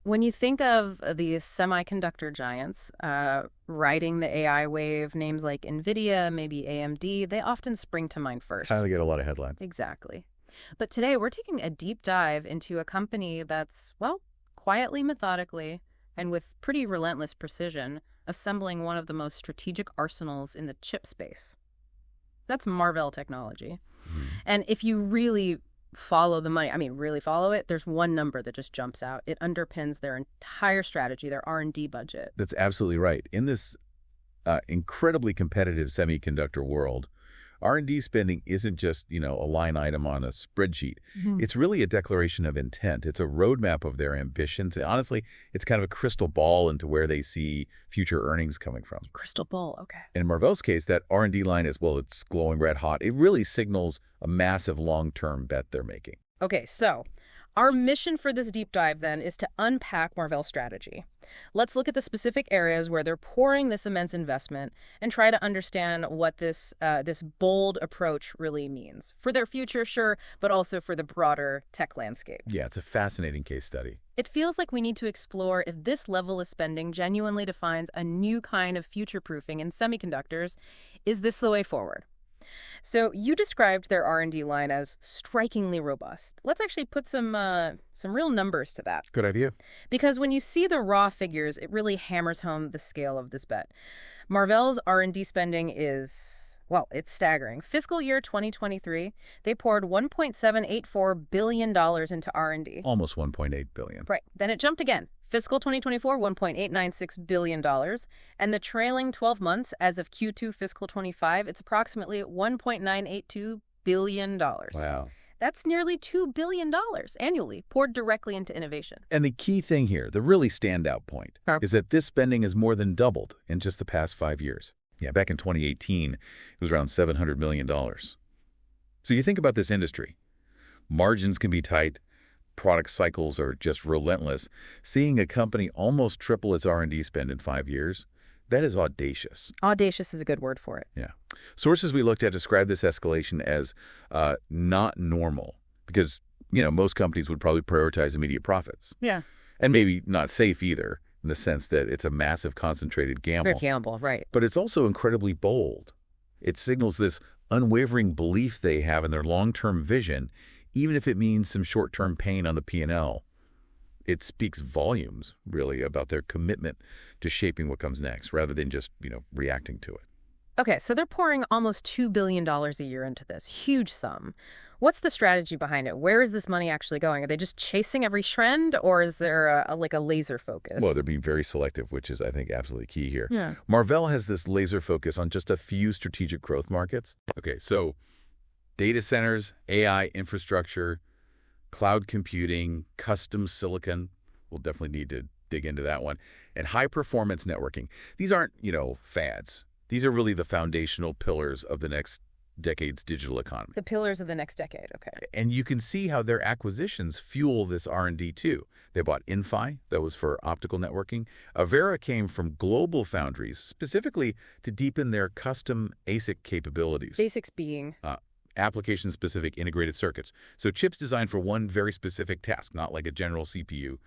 When you think of these semiconductor giants riding the AI wave, names like Nvidia, maybe AMD, they often spring to mind first. Kind of get a lot of headlines. Exactly. But today we're taking a deep dive into a company that's, well, quietly, methodically, and with pretty relentless precision, assembling one of the most strategic arsenals in the chip space. That's Marvell Technology. And if you really follow the money, really follow it, there's one number that just jumps out. It underpins their entire strategy, their R&D budget. That's absolutely right. In this incredibly competitive semiconductor world, R&D spending isn't just, a line item on a spreadsheet. It's really a declaration of intent. It's a roadmap of their ambitions. And honestly, it's kind of a crystal ball into where they see future earnings coming from. Crystal ball, okay. In Marvell's case, that R&D line is, well, it's glowing red hot. It really signals a massive long-term bet they're making. Okay, so our mission for this deep dive, then, is to unpack Marvell's strategy. Let's look at the specific areas where they're pouring this immense investment and try to understand what this bold approach really means. For their future, sure, but also for the broader tech landscape. Yeah, it's a fascinating case study. It feels like we need to explore if this level of spending genuinely defines a new kind of future-proofing in semiconductors. Is this the way forward? So you described their R&D line as strikingly robust. Let's actually put some real numbers to that. Good idea. Because when you see the raw figures, it really hammers home the scale of this bet. Marvell's R&D spending is, well, it's staggering. Fiscal year 2023, they poured $1.784 billion into R&D. Almost $1.8 billion. Right. Then it jumped again. Fiscal 2024, $1.896 billion. And the trailing 12 months as of Q2 fiscal 25, it's approximately $1.982 billion. Wow. That's nearly $2 billion annually poured directly into innovation. And the key thing here, the really standout point, is that this spending has more than doubled in just the past 5 years. Yeah, back in 2018, it was around $700 million. So you think about this industry. Margins can be tight. Product cycles are just relentless. Seeing a company almost triple its R&D spend in 5 years, that is audacious. Audacious is a good word for it. Yeah. Sources we looked at describe this escalation as not normal because, most companies would probably prioritize immediate profits. Yeah. And maybe not safe either, in the sense that it's a massive concentrated gamble. Very gamble, right. But it's also incredibly bold. It signals this unwavering belief they have in their long-term vision, even if it means some short-term pain on the P&L. It speaks volumes, really, about their commitment to shaping what comes next, rather than just, reacting to it. Okay, so they're pouring almost $2 billion a year into this. Huge sum. What's the strategy behind it? Where is this money actually going? Are they just chasing every trend, or is there a laser focus? Well, they're being very selective, which is, I think, absolutely key here. Yeah. Marvell has this laser focus on just a few strategic growth markets. Okay, so data centers, AI infrastructure, cloud computing, custom silicon. We'll definitely need to dig into that one. And high-performance networking. These aren't, fads. These are really the foundational pillars of the next decade's digital economy. The pillars of the next decade, okay. And you can see how their acquisitions fuel this R&D too. They bought Inphi, that was for optical networking. Avera came from global foundries, specifically to deepen their custom ASIC capabilities. Basics being? Application-specific integrated circuits. So chips designed for one very specific task, not like a general CPU.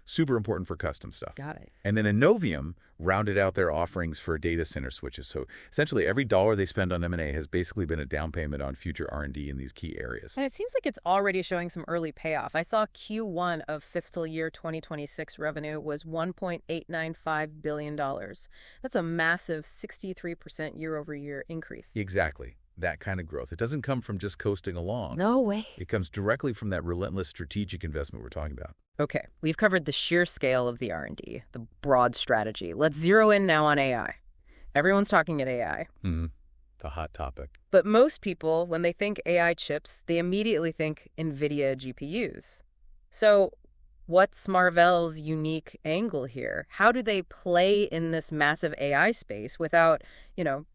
Super important for custom stuff. Got it. And then Innovium rounded out their offerings for data center switches. So essentially, every dollar they spend on M&A has basically been a down payment on future R&D in these key areas. And it seems like it's already showing some early payoff. I saw Q1 of fiscal year 2026 revenue was $1.895 billion. That's a massive 63% year-over-year increase. Exactly. That kind of growth. It doesn't come from just coasting along. No way. It comes directly from that relentless strategic investment we're talking about. Okay, we've covered the sheer scale of the R&D, the broad strategy. Let's zero in now on AI. Everyone's talking at AI. The hot topic. But most people, when they think AI chips, they immediately think Nvidia GPUs. So what's Marvell's unique angle here? How do they play in this massive AI space without,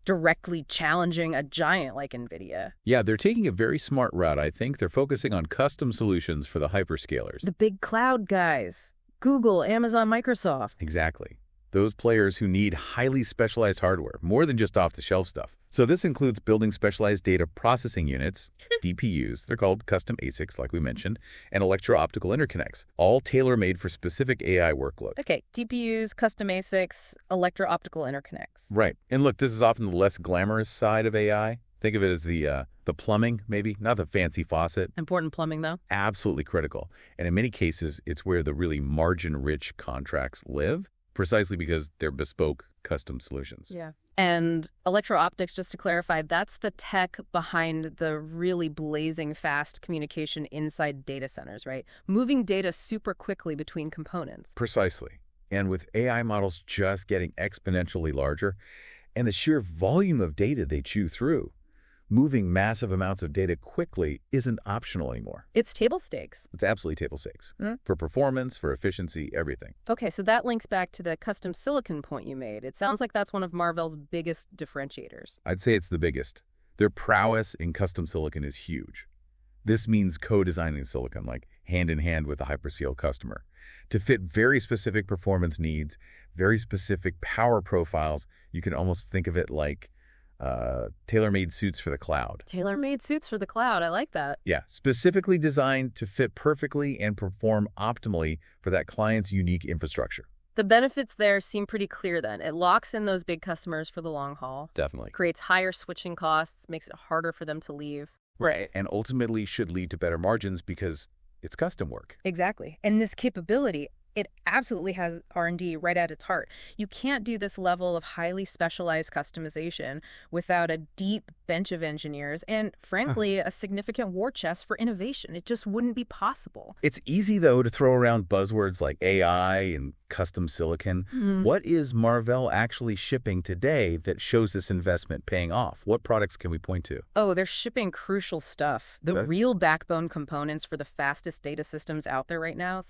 directly challenging a giant like Nvidia? Yeah, they're taking a very smart route, I think. They're focusing on custom solutions for the hyperscalers. The big cloud guys. Google, Amazon, Microsoft. Exactly. those players who need highly specialized hardware, more than just off-the-shelf stuff. So this includes building specialized data processing units, DPUs, they're called custom ASICs like we mentioned, and electro-optical interconnects, all tailor-made for specific AI workloads. Okay, DPUs, custom ASICs, electro-optical interconnects. Right. And look, this is often the less glamorous side of AI. Think of it as the plumbing, maybe, not the fancy faucet. Important plumbing, though. Absolutely critical. And in many cases, it's where the really margin-rich contracts live, precisely because they're bespoke, custom solutions. Yeah. And electro-optics, just to clarify, that's the tech behind the really blazing fast communication inside data centers, right? Moving data super quickly between components. Precisely. And with AI models just getting exponentially larger, and the sheer volume of data they chew through, moving massive amounts of data quickly isn't optional anymore. It's table stakes. It's absolutely table stakes. For performance, for efficiency, everything. Okay, so that links back to the custom silicon point you made. It sounds like that's one of Marvell's biggest differentiators. I'd say it's the biggest. Their prowess in custom silicon is huge. This means co-designing silicon, like hand-in-hand with a hyperscale customer, to fit very specific performance needs, very specific power profiles. You can almost think of it like tailor-made suits for the cloud. Tailor-made suits for the cloud. I like that. Yeah, specifically designed to fit perfectly and perform optimally for that client's unique infrastructure. The benefits there seem pretty clear then. It locks in those big customers for the long haul. Definitely. Creates higher switching costs, makes it harder for them to leave. Right. And ultimately should lead to better margins because it's custom work. Exactly. And this capability, it absolutely has R&D right at its heart. You can't do this level of highly specialized customization without a deep bench of engineers and, frankly, a significant war chest for innovation. It just wouldn't be possible. It's easy, though, to throw around buzzwords like AI and custom silicon. What is Marvell actually shipping today that shows this investment paying off? What products can we point to? Oh, they're shipping crucial stuff. The real backbone components for the fastest data systems out there right now,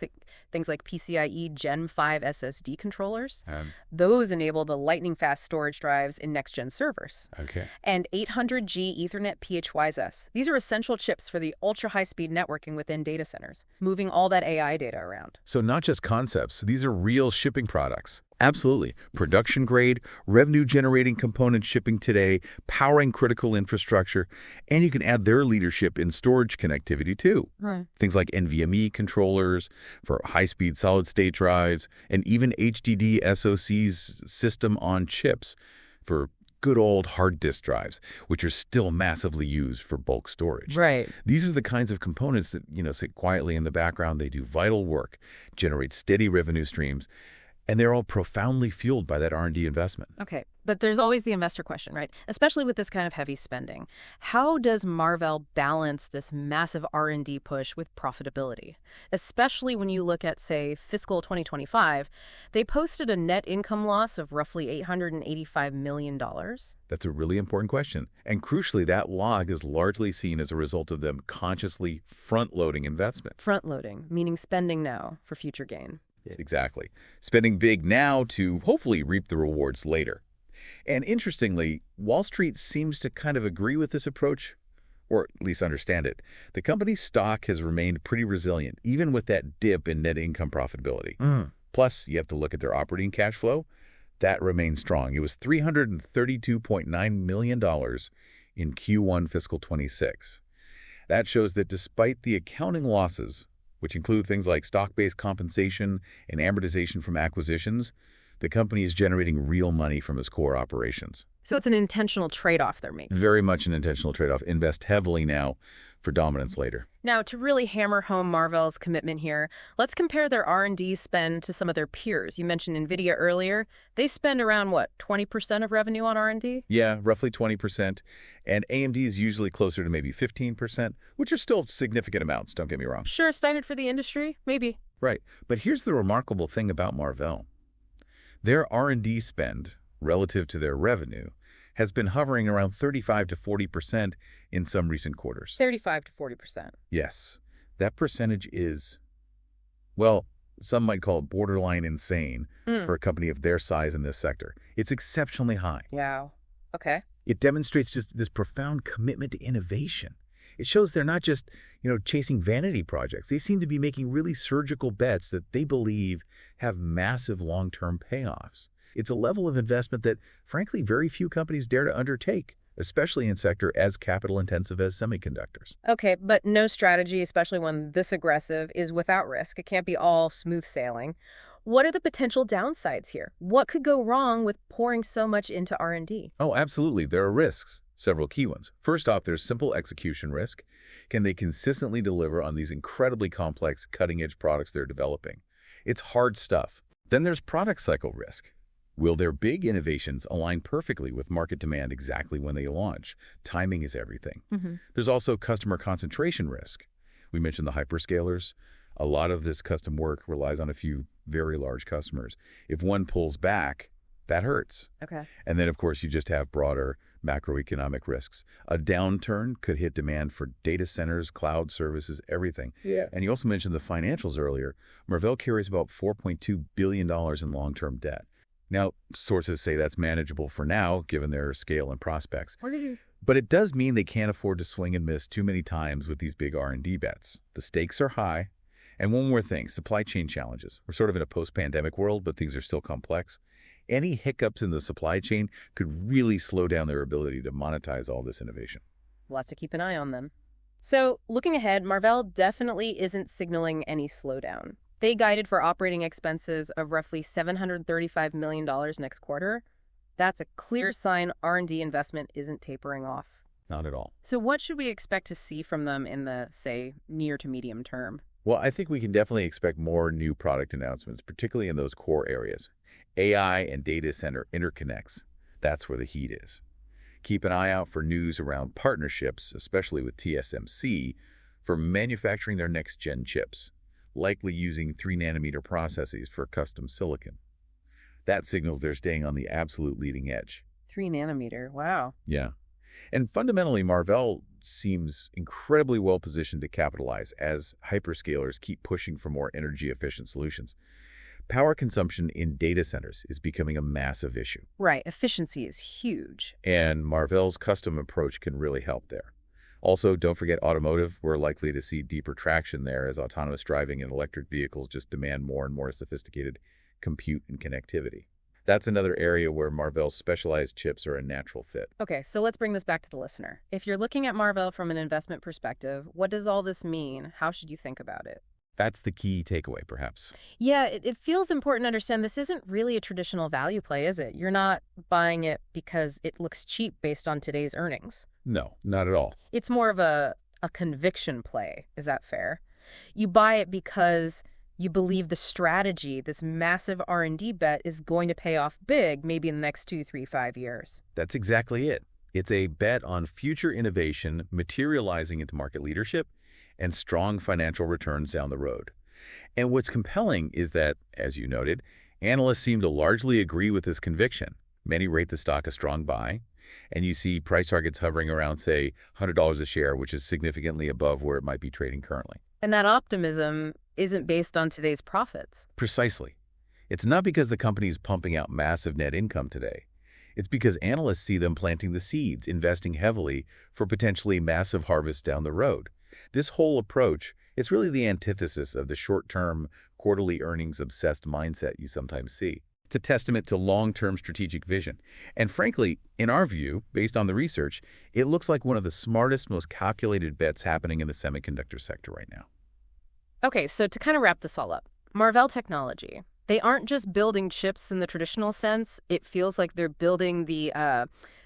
things like PCIe Gen 5 SSD controllers, those enable the lightning-fast storage drives in next-gen servers. Okay. And 800G Ethernet PHYs. These are essential chips for the ultra-high-speed networking within data centers, moving all that AI data around. So not just concepts, these are real shipping products. Absolutely. Production grade, revenue generating component shipping today, powering critical infrastructure, and you can add their leadership in storage connectivity too. Right. Things like NVMe controllers for high-speed solid-state drives, and even HDD SoCs system on chips for good old hard disk drives, which are still massively used for bulk storage. Right. These are the kinds of components that, sit quietly in the background. They do vital work, generate steady revenue streams, and they're all profoundly fueled by that R&D investment. Okay, but there's always the investor question, right? Especially with this kind of heavy spending. How does Marvell balance this massive R&D push with profitability? Especially when you look at, say, fiscal 2025, they posted a net income loss of roughly $885 million. That's a really important question. And crucially, that log is largely seen as a result of them consciously front-loading investment. Front-loading, meaning spending now for future gain. Exactly. Spending big now to hopefully reap the rewards later. And interestingly, Wall Street seems to kind of agree with this approach, or at least understand it. The company's stock has remained pretty resilient, even with that dip in net income profitability. Plus, you have to look at their operating cash flow. That remains strong. It was $332.9 million in Q1 fiscal 26. That shows that despite the accounting losses, which include things like stock-based compensation and amortization from acquisitions, the company is generating real money from its core operations. So it's an intentional trade-off they're making. Very much an intentional trade-off. Invest heavily now for dominance later. Now, to really hammer home Marvell's commitment here, let's compare their R&D spend to some of their peers. You mentioned Nvidia earlier. They spend around, 20% of revenue on R&D? Yeah, roughly 20%. And AMD is usually closer to maybe 15%, which are still significant amounts, don't get me wrong. Sure, standard for the industry, maybe. Right. But here's the remarkable thing about Marvell. Their R&D spend, relative to their revenue, has been hovering around 35 to 40% in some recent quarters. 35 to 40%. Yes. That percentage is, well, some might call it borderline insane for a company of their size in this sector. It's exceptionally high. Yeah. Okay. It demonstrates just this profound commitment to innovation. It shows they're not just, chasing vanity projects. They seem to be making really surgical bets that they believe have massive long-term payoffs. It's a level of investment that, frankly, very few companies dare to undertake, especially in a sector as capital-intensive as semiconductors. Okay, but no strategy, especially one this aggressive, is without risk. It can't be all smooth sailing. What are the potential downsides here? What could go wrong with pouring so much into R&D? Oh, absolutely. There are risks, several key ones. First off, there's simple execution risk. Can they consistently deliver on these incredibly complex, cutting-edge products they're developing? It's hard stuff. Then there's product cycle risk. Will their big innovations align perfectly with market demand exactly when they launch? Timing is everything. There's also customer concentration risk. We mentioned the hyperscalers. A lot of this custom work relies on a few very large customers. If one pulls back, that hurts. Okay. And then, of course, you just have broader macroeconomic risks. A downturn could hit demand for data centers, cloud services, everything. Yeah. And you also mentioned the financials earlier. Marvell carries about $4.2 billion in long-term debt. Now, sources say that's manageable for now, given their scale and prospects. But it does mean they can't afford to swing and miss too many times with these big R&D bets. The stakes are high. And one more thing, supply chain challenges. We're sort of in a post-pandemic world, but things are still complex. Any hiccups in the supply chain could really slow down their ability to monetize all this innovation. We'll have to keep an eye on them. So, looking ahead, Marvell definitely isn't signaling any slowdown. They guided for operating expenses of roughly $735 million next quarter. That's a clear sign R&D investment isn't tapering off. Not at all. So what should we expect to see from them in the, say, near to medium term? Well, I think we can definitely expect more new product announcements, particularly in those core areas. AI and data center interconnects, that's where the heat is. Keep an eye out for news around partnerships, especially with TSMC, for manufacturing their next-gen chips, likely using 3-nanometer processes for custom silicon. That signals they're staying on the absolute leading edge. 3 nanometer, wow. Yeah. And fundamentally, Marvell seems incredibly well positioned to capitalize as hyperscalers keep pushing for more energy-efficient solutions. Power consumption in data centers is becoming a massive issue. Right, efficiency is huge. And Marvell's custom approach can really help there. Also, don't forget automotive. We're likely to see deeper traction there as autonomous driving and electric vehicles just demand more and more sophisticated compute and connectivity. That's another area where Marvell's specialized chips are a natural fit. Okay, so let's bring this back to the listener. If you're looking at Marvell from an investment perspective, what does all this mean? How should you think about it? That's the key takeaway, perhaps. Yeah, it feels important to understand this isn't really a traditional value play, is it? You're not buying it because it looks cheap based on today's earnings. No, not at all. It's more of a conviction play. Is that fair? You buy it because you believe the strategy, this massive R&D bet, is going to pay off big, maybe in the next 2, 3, 5 years. That's exactly it. It's a bet on future innovation materializing into market leadership and strong financial returns down the road. And what's compelling is that, as you noted, analysts seem to largely agree with this conviction. Many rate the stock a strong buy, and you see price targets hovering around, say, $100 a share, which is significantly above where it might be trading currently. And that optimism isn't based on today's profits. Precisely. It's not because the company is pumping out massive net income today. It's because analysts see them planting the seeds, investing heavily for potentially massive harvests down the road. This whole approach is really the antithesis of the short-term, quarterly earnings-obsessed mindset you sometimes see. It's a testament to long-term strategic vision. And frankly, in our view, based on the research, it looks like one of the smartest, most calculated bets happening in the semiconductor sector right now. Okay, so to kind of wrap this all up, Marvell Technology, they aren't just building chips in the traditional sense. It feels like they're building the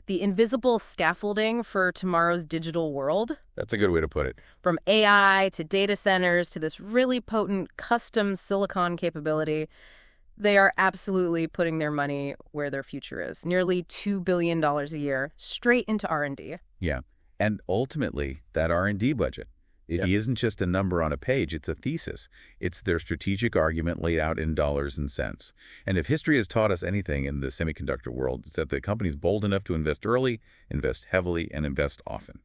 invisible scaffolding for tomorrow's digital world. That's a good way to put it. From AI to data centers to this really potent custom silicon capability, they are absolutely putting their money where their future is. Nearly $2 billion a year straight into R&D. Yeah. And ultimately, that R&D budget, it isn't just a number on a page, it's a thesis. It's their strategic argument laid out in dollars and cents. And if history has taught us anything in the semiconductor world, it's that the company's bold enough to invest early, invest heavily, and invest often.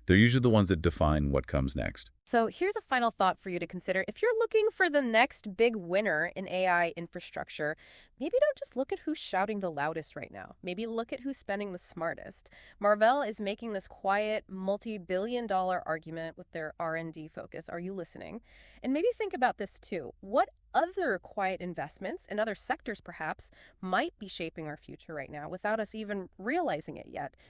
They're usually the ones that define what comes next. So here's a final thought for you to consider. If you're looking for the next big winner in AI infrastructure, maybe don't just look at who's shouting the loudest right now. Maybe look at who's spending the smartest. Marvell is making this quiet, multi-billion-dollar argument with their R&D focus. Are you listening? And maybe think about this too. What other quiet investments in other sectors perhaps might be shaping our future right now without us even realizing it yet?